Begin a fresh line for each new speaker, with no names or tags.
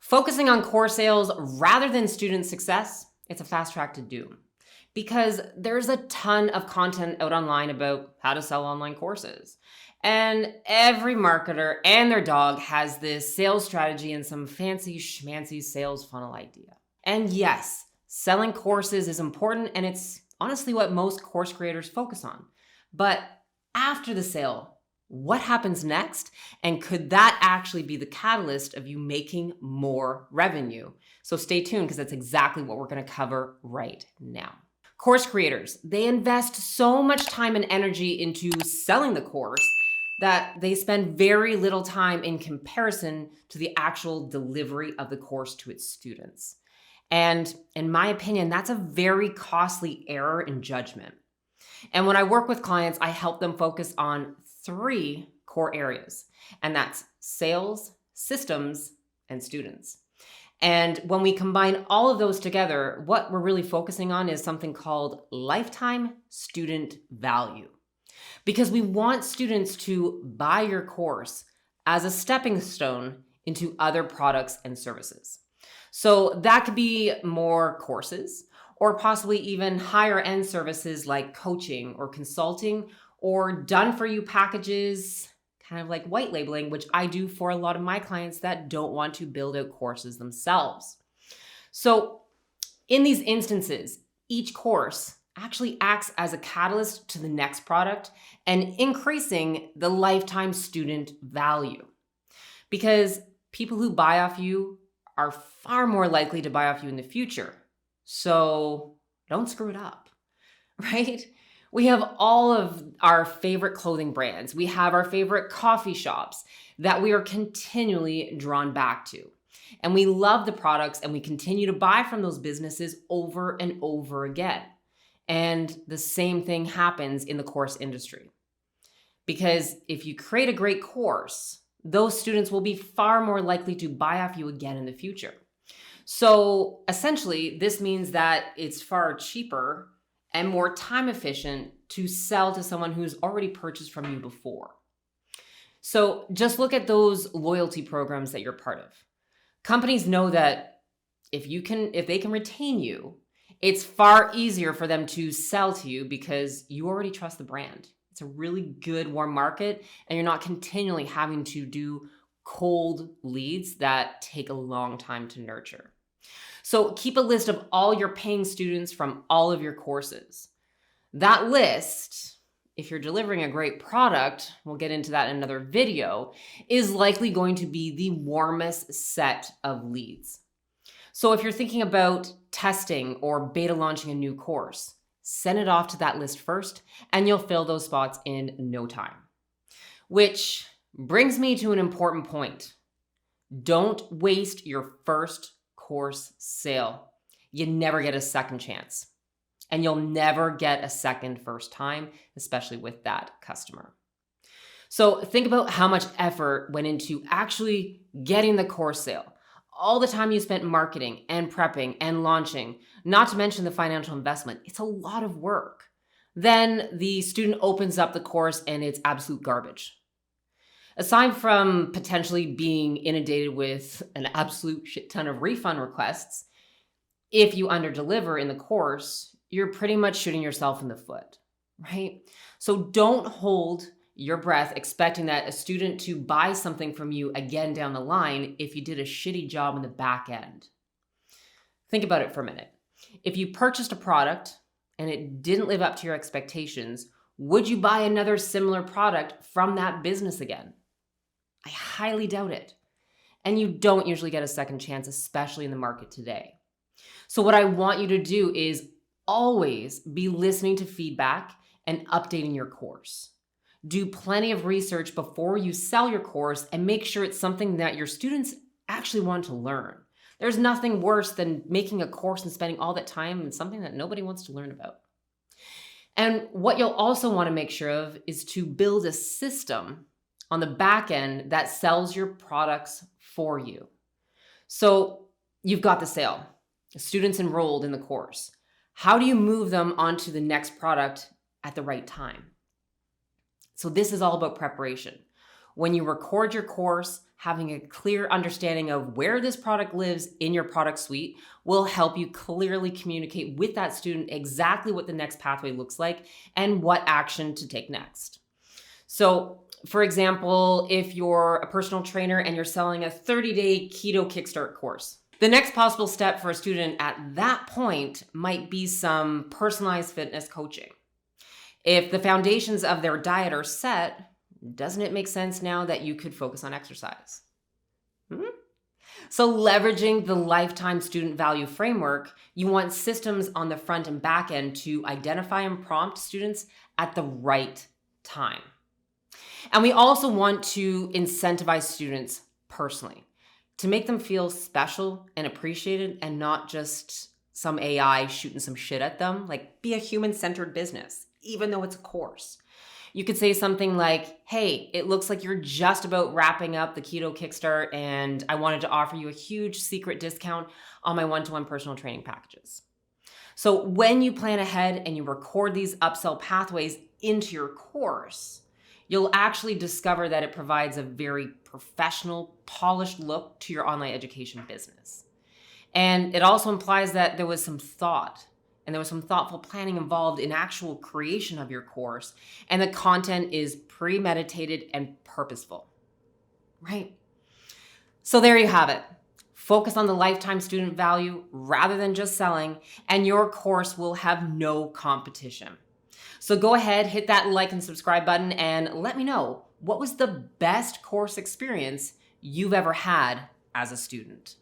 Focusing on course sales rather than student success, it's a fast track to doom because there's a ton of content out online about how to sell online courses. And every marketer and their dog has this sales strategy and some fancy schmancy sales funnel idea. And yes, selling courses is important, and it's honestly what most course creators focus on. But after the sale, what happens next? And could that actually be the catalyst of you making more revenue? So stay tuned, because that's exactly what we're going to cover right now. Course creators, they invest so much time and energy into selling the course that they spend very little time in comparison to the actual delivery of the course to its students. And in my opinion, that's a very costly error in judgment. And when I work with clients, I help them focus on 3 core areas, and that's sales, systems, and students. And when we combine all of those together, what we're really focusing on is something called lifetime student value. Because we want students to buy your course as a stepping stone into other products and services. So that could be more courses, or possibly even higher end services like coaching or consulting, or done-for-you packages, kind of like white labeling, which I do for a lot of my clients that don't want to build out courses themselves. So in these instances, each course actually acts as a catalyst to the next product and increasing the lifetime student value. Because people who buy off you are far more likely to buy off you in the future. So don't screw it up, right? We have all of our favorite clothing brands. We have our favorite coffee shops that we are continually drawn back to. And we love the products, and we continue to buy from those businesses over and over again. And the same thing happens in the course industry. Because if you create a great course, those students will be far more likely to buy off you again in the future. So essentially, this means that it's far cheaper and more time efficient to sell to someone who's already purchased from you before. So just look at those loyalty programs that you're part of. Companies know that if they can retain you, it's far easier for them to sell to you because you already trust the brand. It's a really good warm market, and you're not continually having to do cold leads that take a long time to nurture. So keep a list of all your paying students from all of your courses. That list, if you're delivering a great product, we'll get into that in another video, is likely going to be the warmest set of leads. So if you're thinking about testing or beta launching a new course, send it off to that list first, and you'll fill those spots in no time. Which brings me to an important point. Don't waste your first course sale. You never get a second chance, and you'll never get a second first time, especially with that customer. So think about how much effort went into actually getting the course sale, all the time you spent marketing and prepping and launching, not to mention the financial investment. It's a lot of work. Then the student opens up the course and it's absolute garbage. Aside from potentially being inundated with an absolute shit ton of refund requests, if you underdeliver in the course, you're pretty much shooting yourself in the foot, right? So don't hold your breath expecting that a student to buy something from you again down the line if you did a shitty job in the back end. Think about it for a minute. If you purchased a product and it didn't live up to your expectations, would you buy another similar product from that business again? I highly doubt it. And you don't usually get a second chance, especially in the market today. So what I want you to do is always be listening to feedback and updating your course. Do plenty of research before you sell your course and make sure it's something that your students actually want to learn. There's nothing worse than making a course and spending all that time in something that nobody wants to learn about. And what you'll also want to make sure of is to build a system on the back end that sells your products for you. So you've got the sale, students enrolled in the course. How do you move them onto the next product at the right time? So this is all about preparation. When you record your course, having a clear understanding of where this product lives in your product suite will help you clearly communicate with that student exactly what the next pathway looks like and what action to take next. So, for example, if you're a personal trainer and you're selling a 30-day keto kickstart course, the next possible step for a student at that point might be some personalized fitness coaching. If the foundations of their diet are set, doesn't it make sense now that you could focus on exercise? So leveraging the lifetime student value framework, you want systems on the front and back end to identify and prompt students at the right time. And we also want to incentivize students personally to make them feel special and appreciated and not just some AI shooting some shit at them. Like, be a human-centered business, even though it's a course. You could say something like, hey, it looks like you're just about wrapping up the Keto Kickstart and I wanted to offer you a huge secret discount on my one-to-one personal training packages. So when you plan ahead and you record these upsell pathways into your course, you'll actually discover that it provides a very professional, polished look to your online education business. And it also implies that there was some thought and there was some thoughtful planning involved in actual creation of your course, and the content is premeditated and purposeful, right? So there you have it. Focus on the lifetime student value rather than just selling, and your course will have no competition. So go ahead, hit that like and subscribe button, and let me know, what was the best course experience you've ever had as a student?